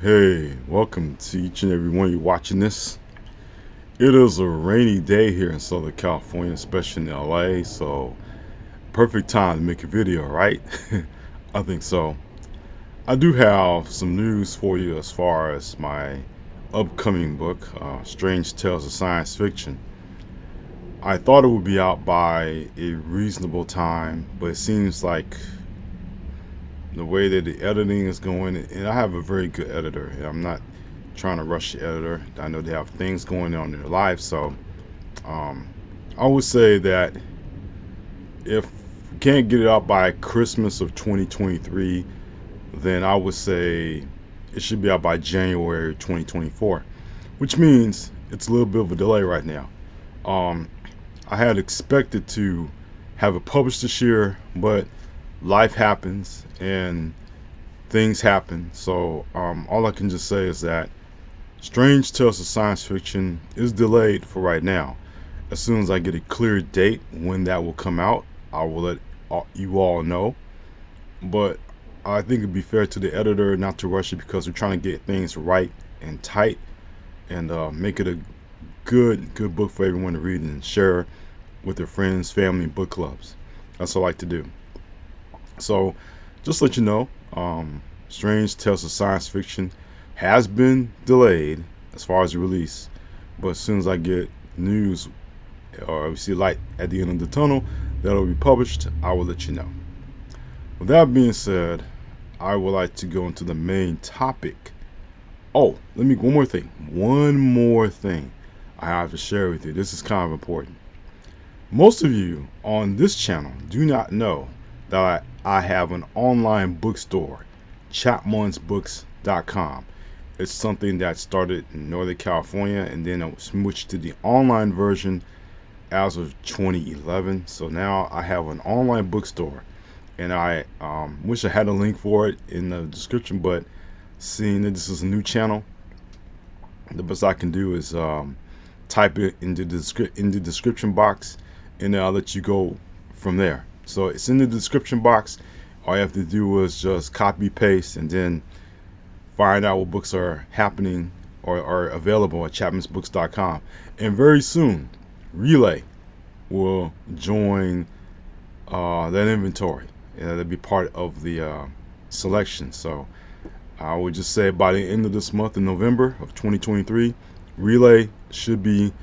Hey, welcome to each and every one of you watching this. It is a rainy day here in Southern California, especially in LA, so perfect time to make a video, right? I think so. I do have some news for you as far as my upcoming book, Strange Tales of Science Fiction. I thought it would be out by a reasonable time, but it seems like the way that the editing is going, and I have a very good editor, and I'm not trying to rush the editor. I know they have things going on in their life, so um, I would say that if we can't get it out by Christmas of 2023, then I would say it should be out by January 2024, which means it's a little bit of a delay right now. Um, I had expected to have it published this year, but life happens and things happen. So all I can just say is that Strange Tales of Science Fiction is delayed for right now. As soon as I get a clear date when that will come out, I will let you all know. But I think it'd be fair to the editor not to rush it because we're trying to get things right and tight and make it a good book for everyone to read and share with their friends, family, and book clubs. That's what I like to do. So, just to let you know, Strange Tales of Science Fiction has been delayed as far as the release, but as soon as I get news or we see light at the end of the tunnel that'll be published, I will let you know. With that being said, I would like to go into the main topic. Oh, one more thing I have to share with you. This is kind of important. Most of you on this channel do not know that I have an online bookstore, Chatmonsbooks.com. It's something that started in Northern California and then I switched to the online version as of 2011. So now I have an online bookstore, and I wish I had a link for it in the description, but seeing that this is a new channel, the best I can do is type it in the description box, and I'll let you go from there. So it's in the description box. All you have to do is just copy paste and then find out what books are happening or are available at chatmonsbooks.com. And very soon Relay will join that inventory, and that'll be part of the selection. So I would just say by the end of this month in November of 2023, Relay should be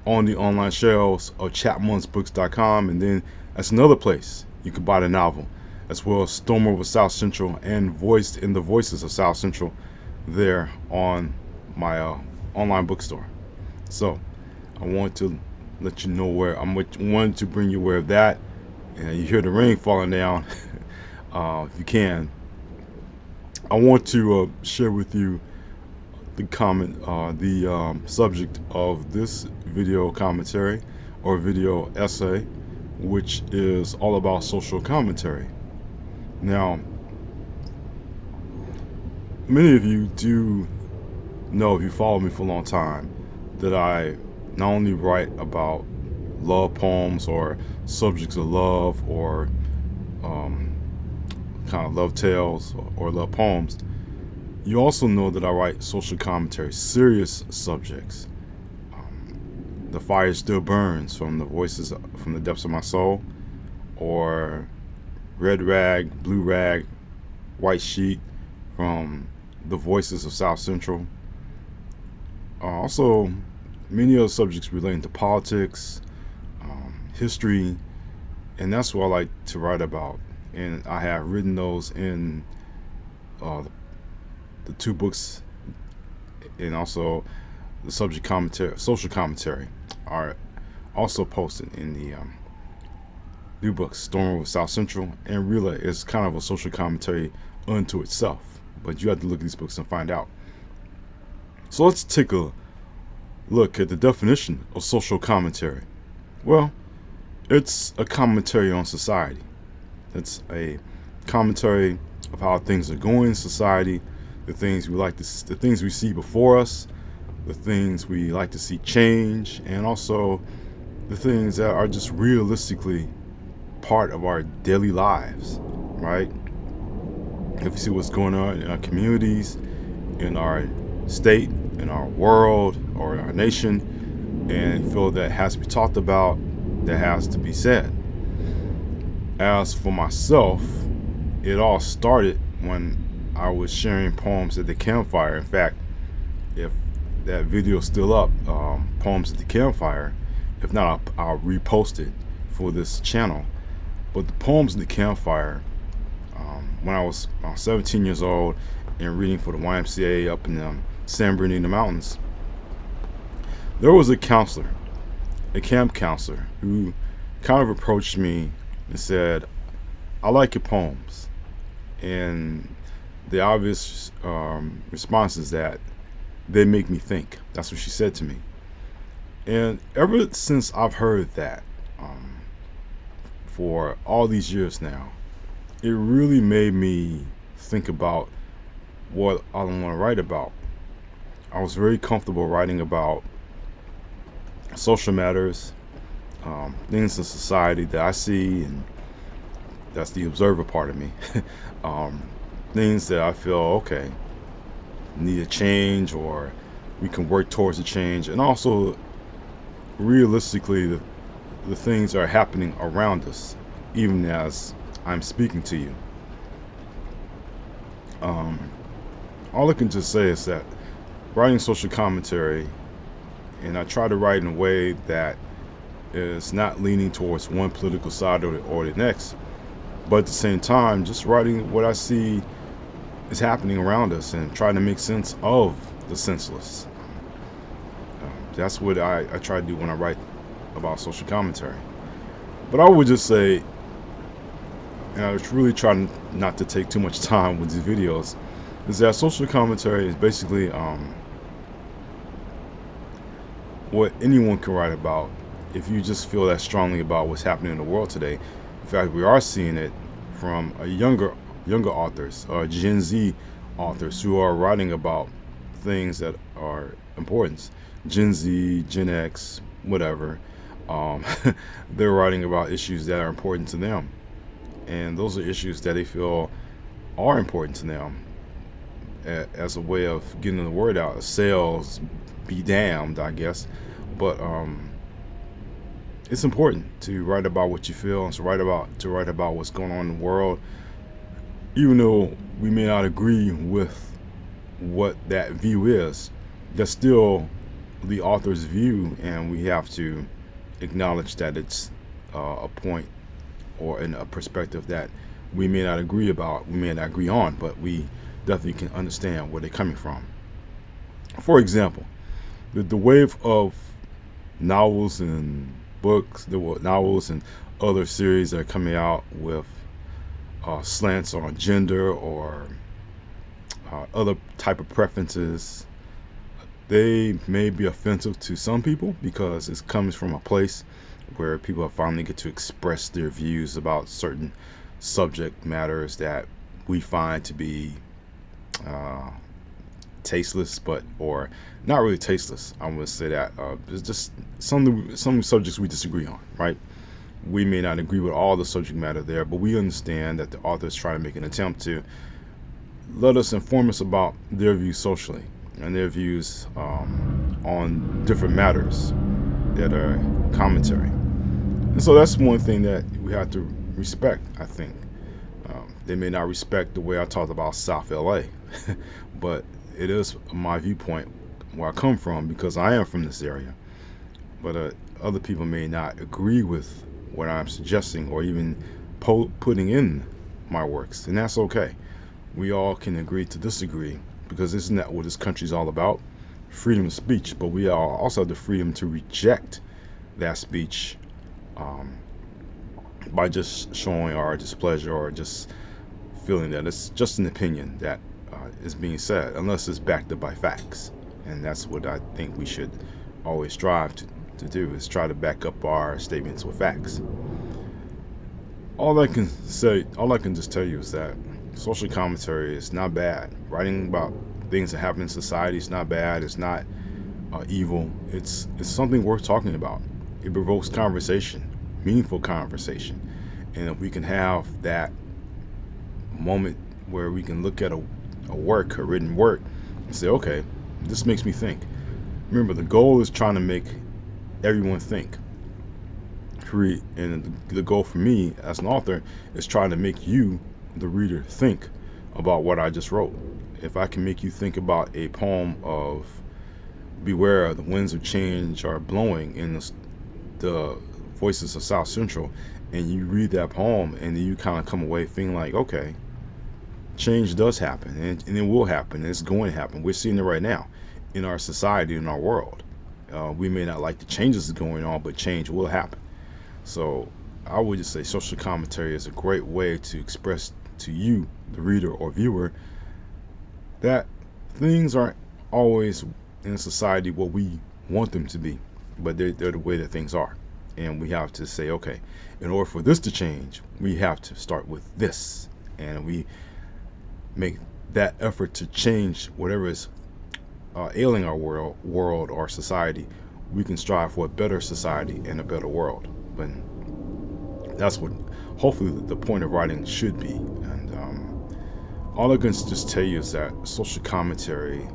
on the online shelves of chatmonsbooks.com, and then that's another place you can buy the novel, as well as Storm Over South Central and Voiced in the Voices of South Central there on my online bookstore. So I want to let you know where wanted to bring you aware of that. And you hear the rain falling down. If you can, I want to share with you the subject of this video commentary or video essay, which is all about social commentary. Now, many of you do know, if you follow me for a long time, that I not only write about love poems or subjects of love or kind of love tales or love poems. You also know that I write social commentary, serious subjects. The Fire Still Burns from the Voices from the Depths of My Soul, or Red Rag, Blue Rag, White Sheet from the Voices of South Central. Also, many other subjects relating to politics, history, and that's what I like to write about. And I have written those in the two books, and also the subject commentary, social commentary, are also posted in the new books, Storm Over South Central and Relay. Is kind of a social commentary unto itself, but you have to look at these books and find out. So let's take a look at the definition of social commentary. Well, it's a commentary on society. It's a commentary of how things are going in society, the things the things we see before us, the things we like to see change, and also the things that are just realistically part of our daily lives, right? If we see what's going on in our communities, in our state, in our world, or in our nation, and feel that has to be talked about, that has to be said. As for myself, it all started when I was sharing poems at the campfire. In fact, if that video's still up, poems at the campfire, if not, I'll repost it for this channel. But the poems at the campfire, when I was 17 years old and reading for the YMCA up in the San Bernardino Mountains, there was a counselor, a camp counselor, who kind of approached me and said, "I like your poems." And the obvious response is that they make me think. That's what she said to me. And ever since I've heard that, for all these years now, it really made me think about what I want to write about. I was very comfortable writing about social matters, things in society that I see, and that's the observer part of me. Things that I feel, okay, need a change, or we can work towards a change, and also realistically the things that are happening around us, even as I'm speaking to you. All I can just say is that writing social commentary, and I try to write in a way that is not leaning towards one political side or the next, but at the same time just writing what I see is happening around us and trying to make sense of the senseless. That's what I try to do when I write about social commentary. But I would just say, and I was really trying not to take too much time with these videos, is that social commentary is basically what anyone can write about if you just feel that strongly about what's happening in the world today. In fact, we are seeing it from younger authors, Gen Z authors, who are writing about things that are important. Gen Z, Gen X, whatever. They're writing about issues that are important to them, and those are issues that they feel are important to them, as a way of getting the word out. Sales be damned, I guess. But it's important to write about what you feel, and to write about what's going on in the world, even though we may not agree with what that view is. That's still the author's view, and we have to acknowledge that it's a point or a perspective that we may not agree about, we may not agree on, but we definitely can understand where they're coming from. For example, the wave of novels and books, there were novels and other series that are coming out with slants on gender or other type of preferences. They may be offensive to some people because it comes from a place where people finally get to express their views about certain subject matters that we find to be tasteless, or not really tasteless. I'm going to say that it's just some subjects we disagree on, right? We may not agree with all the subject matter there, but we understand that the author is trying to make an attempt to let us inform us about their views socially and their views on different matters that are commentary. And so that's one thing that we have to respect, I think. They may not respect the way I talked about South LA, but it is my viewpoint where I come from, because I am from this area. But other people may not agree with what I'm suggesting or even putting in my works, and that's okay. We all can agree to disagree, because isn't that what this country's all about? Freedom of speech. But we all also have the freedom to reject that speech by just showing our displeasure, or just feeling that it's just an opinion that is being said, unless it's backed up by facts. And that's what I think we should always strive to do, is try to back up our statements with facts. All I can just tell you is that social commentary is not bad. Writing about things that happen in society is not bad. It's not evil. It's something worth talking about. It provokes conversation, meaningful conversation. And if we can have that moment where we can look at a written work, say, okay, this makes me think. Remember, the goal is trying to make everyone think. And the goal for me as an author is trying to make you, the reader, think about what I just wrote. If I can make you think about a poem of beware, the winds of change are blowing in the voices of South Central, and you read that poem and then you kind of come away feeling like, okay, change does happen, and it will happen, and it's going to happen. We're seeing it right now in our society, in our world. We may not like the changes that's going on, but change will happen. So I would just say social commentary is a great way to express to you, the reader or viewer, that things aren't always in society what we want them to be, but they're the way that things are. And we have to say, okay, in order for this to change, we have to start with this. And we make that effort to change whatever is ailing our world or society. We can strive for a better society and a better world. But that's what hopefully the point of writing should be. And all I can just tell you is that social commentary,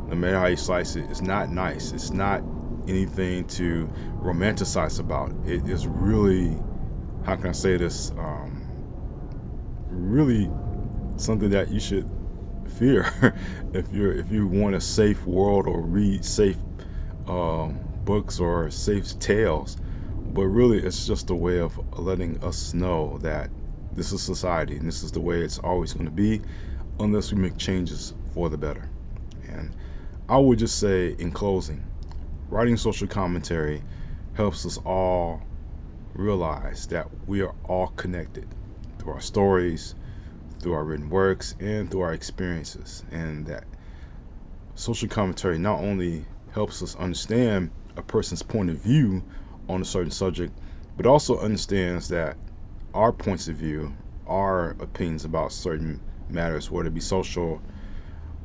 no matter how you slice it, is not nice. It's not anything to romanticize about. It is really, how can I say this, really something that you should fear if you want a safe world or read safe books or safe tales. But really, it's just a way of letting us know that this is society and this is the way it's always going to be unless we make changes for the better. And I would just say, in closing, writing social commentary helps us all realize that we are all connected through our stories, through our written works, and through our experiences. And that social commentary not only helps us understand a person's point of view on a certain subject, but also understands that our points of view, our opinions about certain matters, whether it be social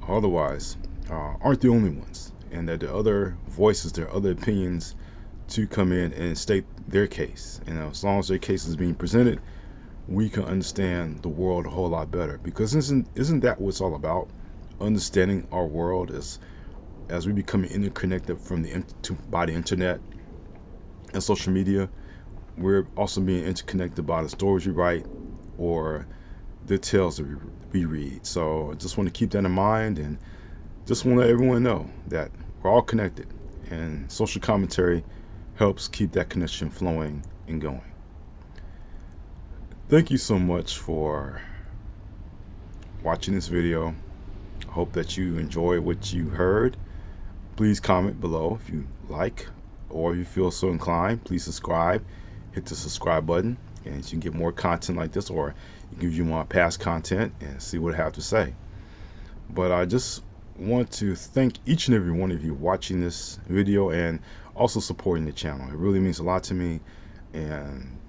or otherwise, aren't the only ones, and that there are other voices, there are other opinions to come in and state their case. And as long as their case is being presented, we can understand the world a whole lot better. Because isn't that what it's all about? Understanding our world as we become interconnected by the internet and social media. We're also being interconnected by the stories we write or the tales that we read. So I just want to keep that in mind, and just want to let everyone know that we're all connected, and social commentary helps keep that connection flowing and going. Thank you so much for watching this video. I hope that you enjoy what you heard. Please comment below if you like, or if you feel so inclined. Please subscribe. Hit the subscribe button, and you can get more content like this, or you can view my past content and see what I have to say. But I just want to thank each and every one of you watching this video and also supporting the channel. It really means a lot to me, and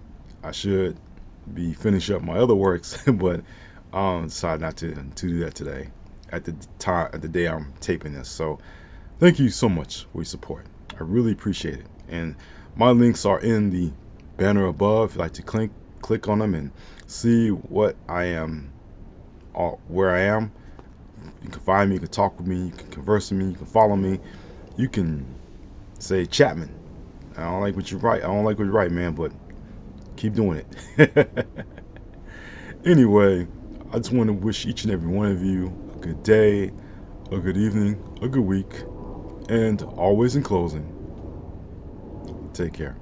I should be finishing up my other works, but I decided not to do that today at the day I'm taping this. So thank you so much for your support. I really appreciate it. And my links are in the banner above. If you'd like to click on them and see what I am, where I am. You can find me, you can talk with me, you can converse with me, you can follow me. You can say, Chatmon, I don't like what you write. I don't like what you write, man, but keep doing it. Anyway, I just want to wish each and every one of you a good day, a good evening, a good week, and always in closing, take care.